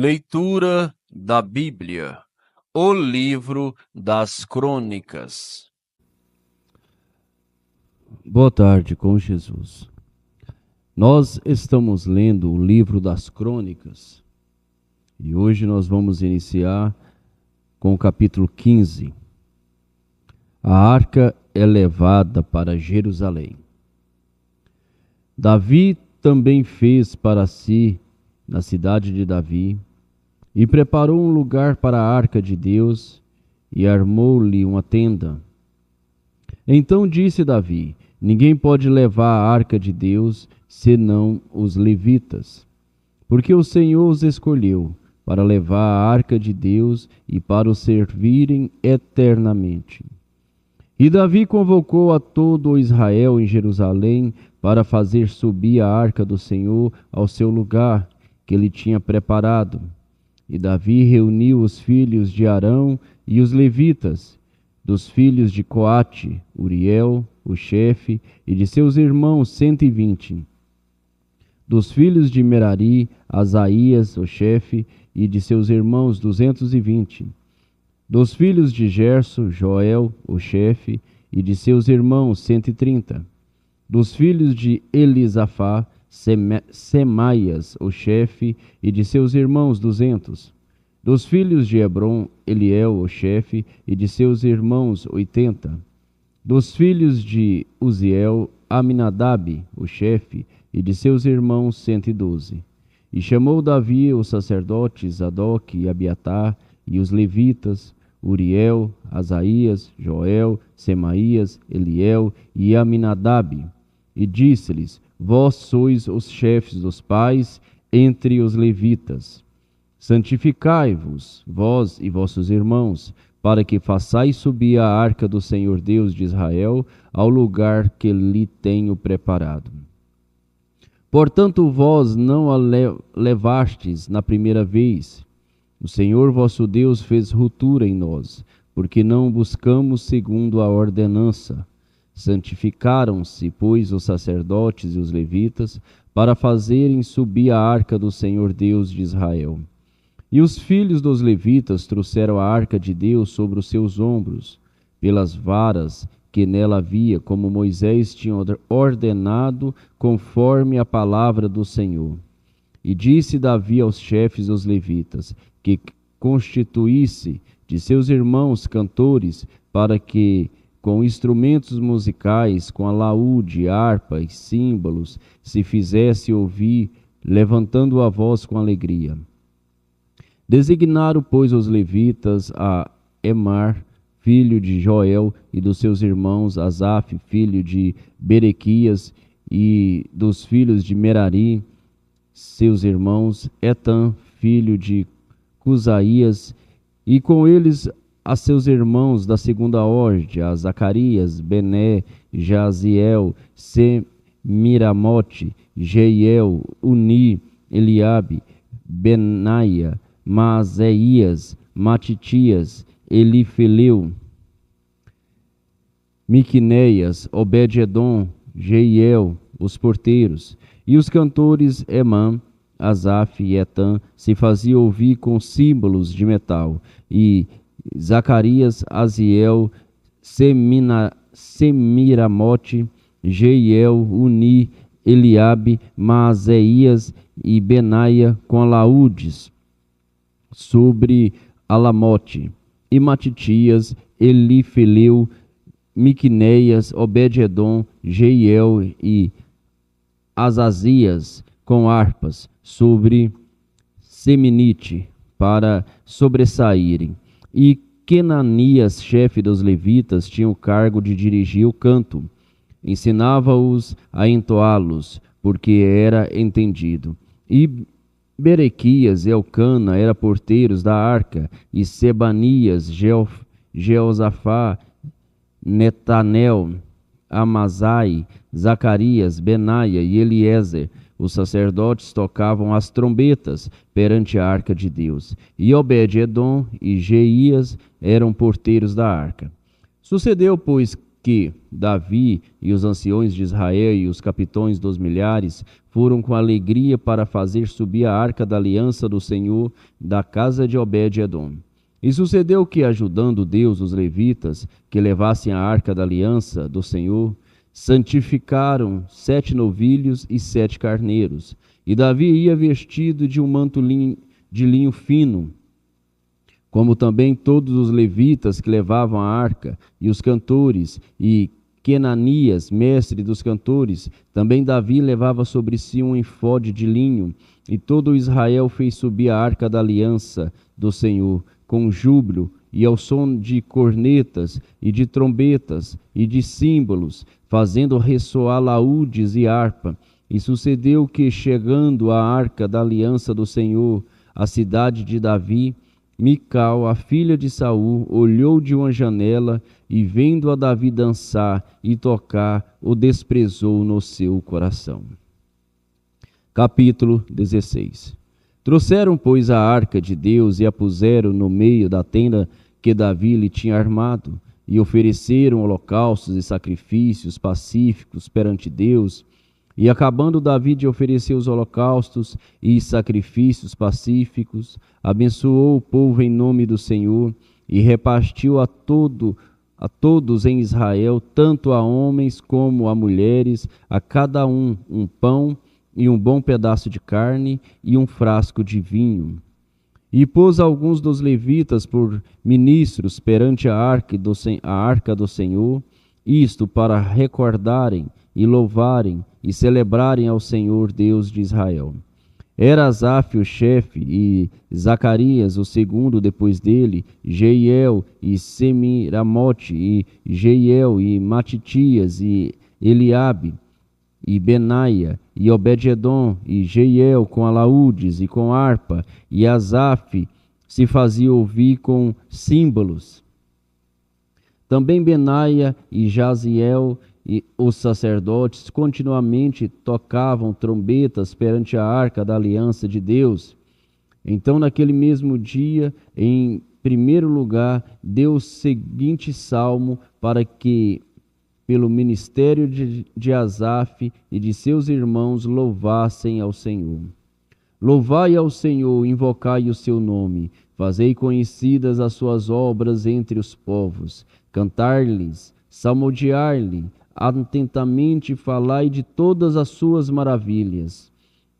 Leitura da Bíblia, o livro das Crônicas. Boa tarde com Jesus. Nós estamos lendo o livro das Crônicas e hoje nós vamos iniciar com o capítulo 15. A arca é levada para Jerusalém. Davi também fez para si, na cidade de Davi, e preparou um lugar para a arca de Deus e armou-lhe uma tenda. Então disse Davi: ninguém pode levar a arca de Deus senão os levitas, porque o Senhor os escolheu para levar a arca de Deus e para o servirem eternamente. E Davi convocou a todo o Israel em Jerusalém para fazer subir a arca do Senhor ao seu lugar que ele tinha preparado. E Davi reuniu os filhos de Arão e os levitas, dos filhos de Coate, Uriel, o chefe, e de seus irmãos 120. Dos filhos de Merari, Asaías, o chefe, e de seus irmãos 220. Dos filhos de Gerso, Joel, o chefe, e de seus irmãos 130. Dos filhos de Elisafá, Semaias, o chefe, e de seus irmãos 200. Dos filhos de Hebron, Eliel, o chefe, e de seus irmãos 80. Dos filhos de Uziel, Aminadab, o chefe, e de seus irmãos 112. E chamou Davi os sacerdotes Zadok e Abiatar, e os levitas, Uriel, Asaías, Joel, Semaías, Eliel e Aminadab, e disse-lhes: vós sois os chefes dos pais entre os levitas. Santificai-vos, vós e vossos irmãos, para que façais subir a arca do Senhor Deus de Israel ao lugar que lhe tenho preparado. Portanto, vós não a levastes na primeira vez. O Senhor vosso Deus fez ruptura em nós, porque não buscamos segundo a ordenança. Santificaram-se, pois, os sacerdotes e os levitas, para fazerem subir a arca do Senhor Deus de Israel. E os filhos dos levitas trouxeram a arca de Deus sobre os seus ombros, pelas varas que nela havia, como Moisés tinha ordenado, conforme a palavra do Senhor. E disse Davi aos chefes dos levitas, que constituísse de seus irmãos cantores, para que, com instrumentos musicais, com alaúde, harpa e símbolos, se fizesse ouvir, levantando a voz com alegria. Designaram, pois, os levitas a Emar, filho de Joel, e dos seus irmãos Asaf, filho de Berequias, e dos filhos de Merari, seus irmãos, Etan, filho de Cusaías, e com eles a seus irmãos da segunda ordem, a Zacarias, Bené, Jaziel, Semiramote, Jeiel, Uni, Eliabe, Benaia, Maazéias, Matitias, Elifeleu, Miquineias, Obed-edom, Jeiel, os porteiros, e os cantores Emã, Asaf e Etan se faziam ouvir com símbolos de metal, e Zacarias, Aziel, Semiramote, Jeiel, Uni, Eliabe, Maazéias e Benaia com alaúdes sobre Alamote, e Matitias, Elifeleu, Miquineias, Obed-edom, Jeiel e Azazias com harpas sobre Seminite para sobressaírem. E Quenanias, chefe dos levitas, tinha o cargo de dirigir o canto. Ensinava-os a entoá-los, porque era entendido. E Berequias e Elcana eram porteiros da arca, e Sebanias, Jeosafá, Netanel, Amazai, Zacarias, Benaia e Eliezer, os sacerdotes, tocavam as trombetas perante a arca de Deus. E Obed-edom e Jeias eram porteiros da arca. Sucedeu, pois, que Davi e os anciões de Israel e os capitões dos milhares foram com alegria para fazer subir a arca da aliança do Senhor da casa de Obed-edom. E sucedeu que, ajudando Deus os levitas que levassem a arca da aliança do Senhor, santificaram 7 novilhos e 7 carneiros. E Davi ia vestido de um manto de linho fino, como também todos os levitas que levavam a arca, e os cantores, e Quenanias, mestre dos cantores. Também Davi levava sobre si um efode de linho, e todo Israel fez subir a arca da aliança do Senhor, com júbilo, e ao som de cornetas, e de trombetas, e de símbolos, fazendo ressoar laúdes e harpa. E sucedeu que, chegando a arca da aliança do Senhor, à cidade de Davi, Mical, a filha de Saul, olhou de uma janela e, vendo a Davi dançar e tocar, o desprezou no seu coração. Capítulo 16. Trouxeram, pois, a arca de Deus e a puseram no meio da tenda que Davi lhe tinha armado, e ofereceram holocaustos e sacrifícios pacíficos perante Deus. E acabando Davi de oferecer os holocaustos e sacrifícios pacíficos, abençoou o povo em nome do Senhor e repartiu a todos em Israel, tanto a homens como a mulheres, a cada um pão e um bom pedaço de carne e um frasco de vinho. E pôs alguns dos levitas por ministros perante a arca do Senhor, isto para recordarem e louvarem e celebrarem ao Senhor Deus de Israel. Era Asaf o chefe, e Zacarias o segundo depois dele, Jeiel e Semiramote, e Jeiel e Matitias, e Eliabe, e Benaia, e Obed-edom, e Jeiel com alaúdes e com harpa, e Asaf se fazia ouvir com símbolos. Também Benaia e Jaziel e os sacerdotes continuamente tocavam trombetas perante a arca da aliança de Deus. Então, naquele mesmo dia, em primeiro lugar, deu o seguinte salmo para que, pelo ministério de Asaf e de seus irmãos, louvassem ao Senhor. Louvai ao Senhor, invocai o seu nome, fazei conhecidas as suas obras entre os povos, cantar-lhes, salmodiar-lhe, atentamente falai de todas as suas maravilhas.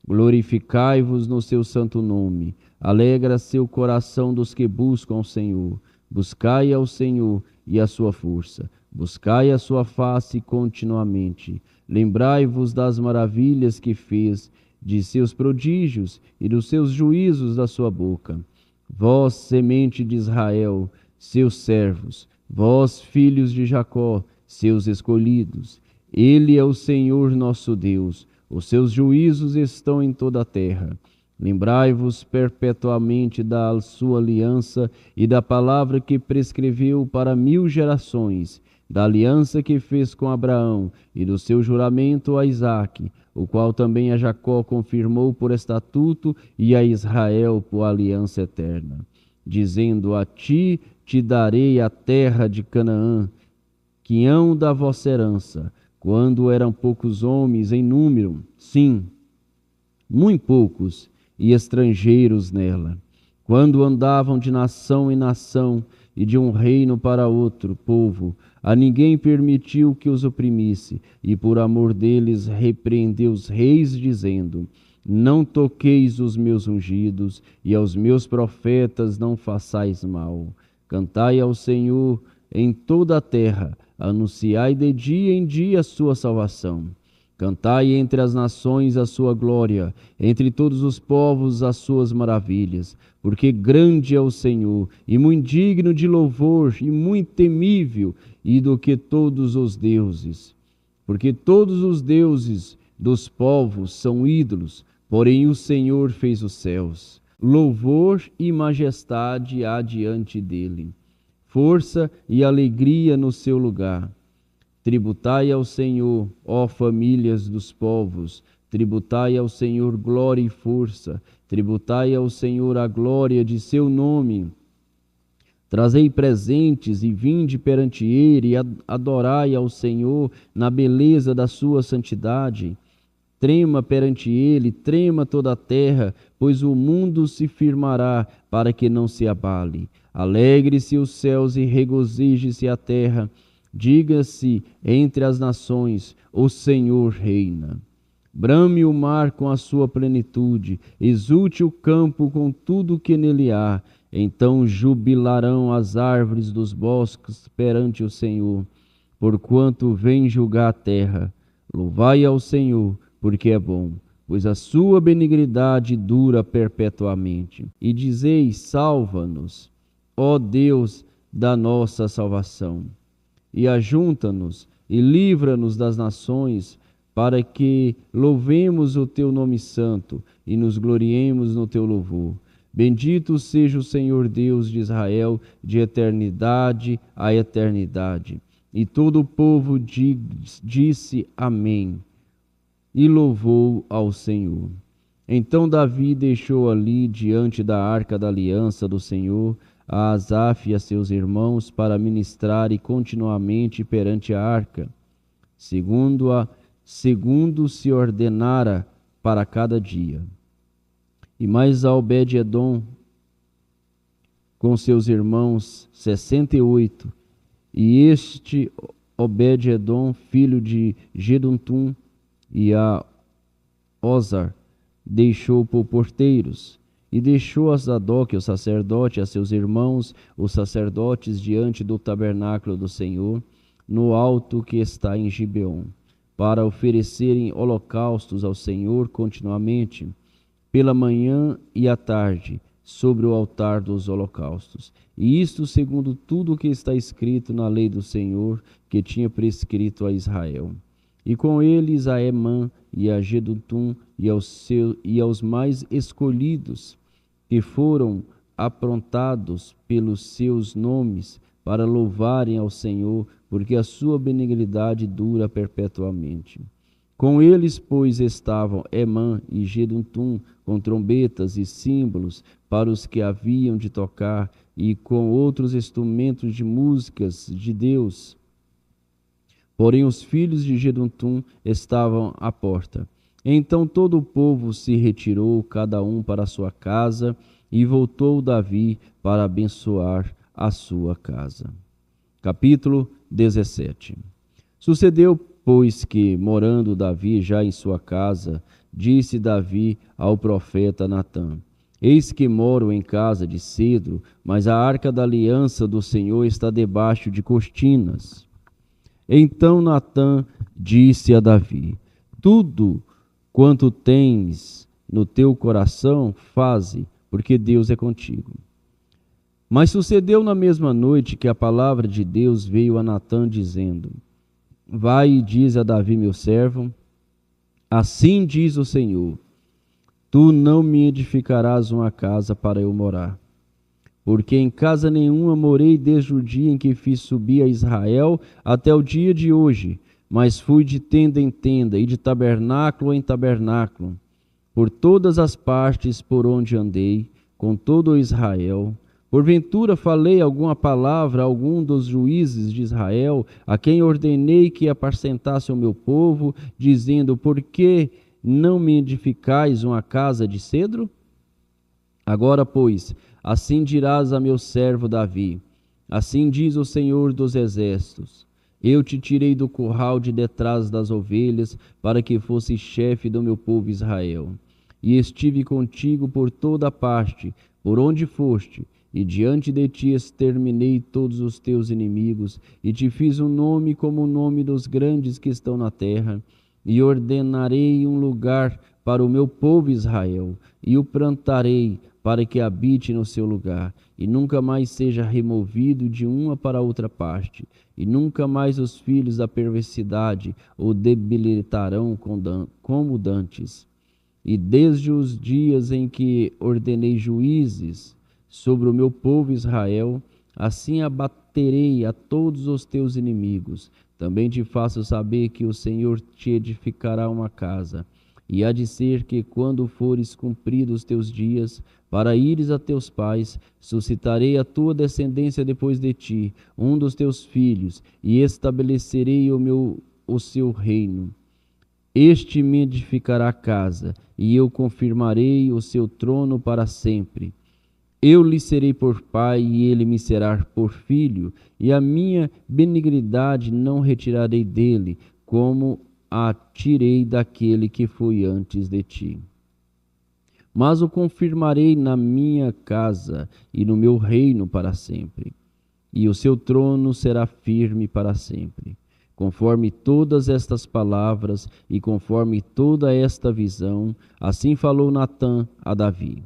Glorificai-vos no seu santo nome, alegra-se o coração dos que buscam o Senhor. Buscai ao Senhor e a sua força, buscai a sua face continuamente. Lembrai-vos das maravilhas que fez, de seus prodígios e dos seus juízos da sua boca. Vós, semente de Israel, seus servos, vós, filhos de Jacó, seus escolhidos. Ele é o Senhor nosso Deus, os seus juízos estão em toda a terra. Lembrai-vos perpetuamente da sua aliança e da palavra que prescreveu para 1000 gerações, da aliança que fez com Abraão e do seu juramento a Isaque, o qual também a Jacó confirmou por estatuto e a Israel por aliança eterna, dizendo: a ti te darei a terra de Canaã, que hão da vossa herança, quando eram poucos homens em número, sim, muito poucos, e estrangeiros nela, quando andavam de nação em nação e de um reino para outro povo, a ninguém permitiu que os oprimisse, e por amor deles repreendeu os reis, dizendo: não toqueis os meus ungidos, e aos meus profetas não façais mal. Cantai ao Senhor em toda a terra, anunciai de dia em dia a sua salvação. Cantai entre as nações a sua glória, entre todos os povos as suas maravilhas, porque grande é o Senhor, e muito digno de louvor, e muito temível, e do que todos os deuses. Porque todos os deuses dos povos são ídolos, porém o Senhor fez os céus. Louvor e majestade há diante dele, força e alegria no seu lugar. Tributai ao Senhor, ó famílias dos povos, tributai ao Senhor glória e força, tributai ao Senhor a glória de seu nome. Trazei presentes e vinde perante ele e adorai ao Senhor na beleza da sua santidade. Trema perante ele, trema toda a terra, pois o mundo se firmará para que não se abale. Alegre-se os céus e regozije-se a terra. Diga-se entre as nações, o Senhor reina. Brame o mar com a sua plenitude, exulte o campo com tudo que nele há. Então jubilarão as árvores dos bosques perante o Senhor, porquanto vem julgar a terra. Louvai ao Senhor, porque é bom, pois a sua benignidade dura perpetuamente. E dizeis: salva-nos, ó Deus da nossa salvação. E ajunta-nos e livra-nos das nações, para que louvemos o teu nome santo e nos gloriemos no teu louvor. Bendito seja o Senhor Deus de Israel, de eternidade a eternidade. E todo o povo disse amém, e louvou ao Senhor. Então Davi deixou ali, diante da arca da aliança do Senhor, a Asaf e a seus irmãos, para ministrarem continuamente perante a arca, segundo se ordenara para cada dia. E mais a Obed-edom com seus irmãos 68, e este Obed-edom, filho de Geduntum, e a Ozar deixou por porteiros, e deixou a Zadok, o sacerdote, a seus irmãos, os sacerdotes, diante do tabernáculo do Senhor, no alto que está em Gibeon, para oferecerem holocaustos ao Senhor continuamente, pela manhã e à tarde, sobre o altar dos holocaustos. E isto segundo tudo o que está escrito na lei do Senhor, que tinha prescrito a Israel. E com eles a Emã e a Gedutum e aos mais escolhidos, que foram aprontados pelos seus nomes, para louvarem ao Senhor, porque a sua benignidade dura perpetuamente. Com eles, pois, estavam Emã e Geduntum, com trombetas e símbolos para os que haviam de tocar, e com outros instrumentos de músicas de Deus. Porém, os filhos de Geduntum estavam à porta. Então todo o povo se retirou, cada um para a sua casa, e voltou Davi para abençoar a sua casa. Capítulo 17. Sucedeu, pois, que, morando Davi já em sua casa, disse Davi ao profeta Natã: Eis que moro em casa de cedro, mas a arca da aliança do Senhor está debaixo de cortinas. Então Natã disse a Davi: Tudo quanto tens no teu coração, faze, porque Deus é contigo. Mas sucedeu na mesma noite que a palavra de Deus veio a Natã, dizendo: Vai e diz a Davi, meu servo, assim diz o Senhor: Tu não me edificarás uma casa para eu morar, porque em casa nenhuma morei desde o dia em que fiz subir a Israel até o dia de hoje, mas fui de tenda em tenda e de tabernáculo em tabernáculo, por todas as partes por onde andei, com todo o Israel. Porventura falei alguma palavra a algum dos juízes de Israel, a quem ordenei que apacentasse o meu povo, dizendo: Por que não me edificais uma casa de cedro? Agora, pois, assim dirás a meu servo Davi: Assim diz o Senhor dos Exércitos: Eu te tirei do curral de detrás das ovelhas, para que fosses chefe do meu povo Israel. E estive contigo por toda parte, por onde foste, e diante de ti exterminei todos os teus inimigos, e te fiz um nome como o nome dos grandes que estão na terra, e ordenarei um lugar para o meu povo Israel, e o plantarei para que habite no seu lugar, e nunca mais seja removido de uma para outra parte, e nunca mais os filhos da perversidade o debilitarão como dantes. E desde os dias em que ordenei juízes sobre o meu povo Israel, assim abaterei a todos os teus inimigos. Também te faço saber que o Senhor te edificará uma casa. E há de ser que, quando fores cumpridos os teus dias, para ires a teus pais, suscitarei a tua descendência depois de ti, um dos teus filhos, e estabelecerei o seu reino. Este me edificará casa, e eu confirmarei o seu trono para sempre. Eu lhe serei por pai, e ele me será por filho, e a minha benignidade não retirarei dele, como a tirei daquele que foi antes de ti. Mas o confirmarei na minha casa e no meu reino para sempre, e o seu trono será firme para sempre. Conforme todas estas palavras e conforme toda esta visão, assim falou Natã a Davi.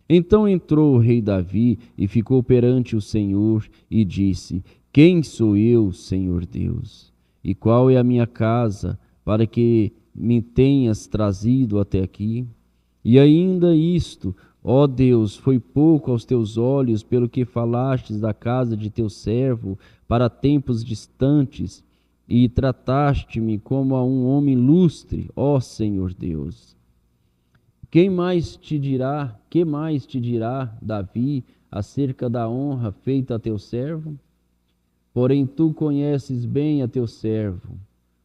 Então entrou o rei Davi e ficou perante o Senhor e disse: Quem sou eu, Senhor Deus? E qual é a minha casa para que me tenhas trazido até aqui? E ainda isto, ó Deus, foi pouco aos teus olhos pelo que falastes da casa de teu servo para tempos distantes, e trataste-me como a um homem ilustre, ó Senhor Deus. Que mais te dirá Davi acerca da honra feita a teu servo? Porém tu conheces bem a teu servo,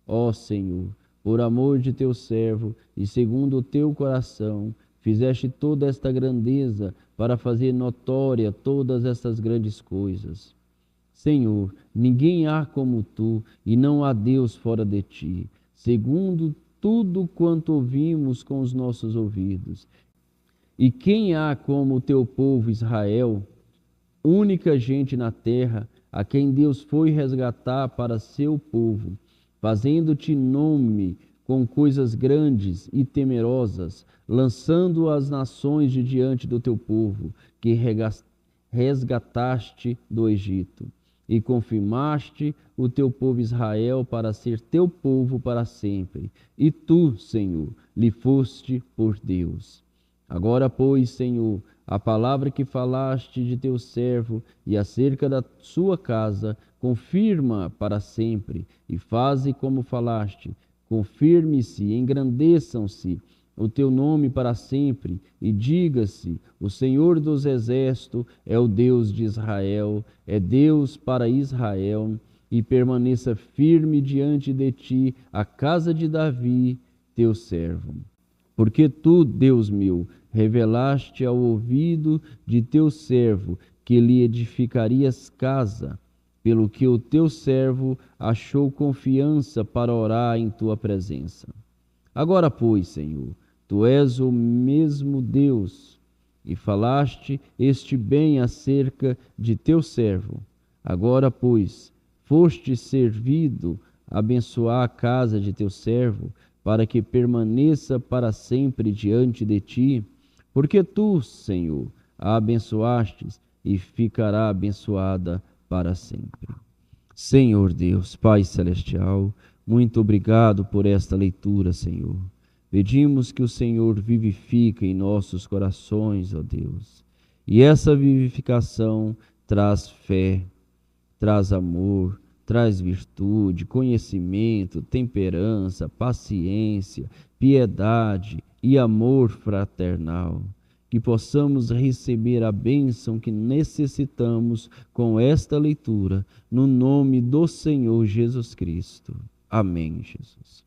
ó Senhor, por amor de teu servo e segundo o teu coração, fizeste toda esta grandeza para fazer notória todas estas grandes coisas. Senhor, ninguém há como tu, e não há Deus fora de ti, segundo tudo quanto ouvimos com os nossos ouvidos. E quem há como o teu povo Israel, única gente na terra, a quem Deus foi resgatar para seu povo, fazendo-te nome com coisas grandes e temerosas, lançando as nações de diante do teu povo, que resgataste do Egito, e confirmaste o teu povo Israel para ser teu povo para sempre. E tu, Senhor, lhe foste por Deus. Agora, pois, Senhor, a palavra que falaste de teu servo e acerca da sua casa, confirma para sempre, e faze como falaste. Confirme-se, engrandeçam-se o teu nome para sempre, e diga-se: o Senhor dos Exércitos é o Deus de Israel, é Deus para Israel, e permaneça firme diante de ti a casa de Davi, teu servo. Porque tu, Deus meu, revelaste ao ouvido de teu servo que lhe edificarias casa, pelo que o teu servo achou confiança para orar em tua presença. Agora, pois, Senhor, tu és o mesmo Deus, e falaste este bem acerca de teu servo. Agora, pois, foste servido abençoar a casa de teu servo, para que permaneça para sempre diante de ti, porque tu, Senhor, a abençoastes e ficará abençoada para sempre. Senhor Deus, Pai Celestial, muito obrigado por esta leitura, Senhor. Pedimos que o Senhor vivifique em nossos corações, ó Deus. E essa vivificação traz fé, traz amor, traz virtude, conhecimento, temperança, paciência, piedade e amor fraternal. Que possamos receber a bênção que necessitamos com esta leitura, no nome do Senhor Jesus Cristo. Amém, Jesus.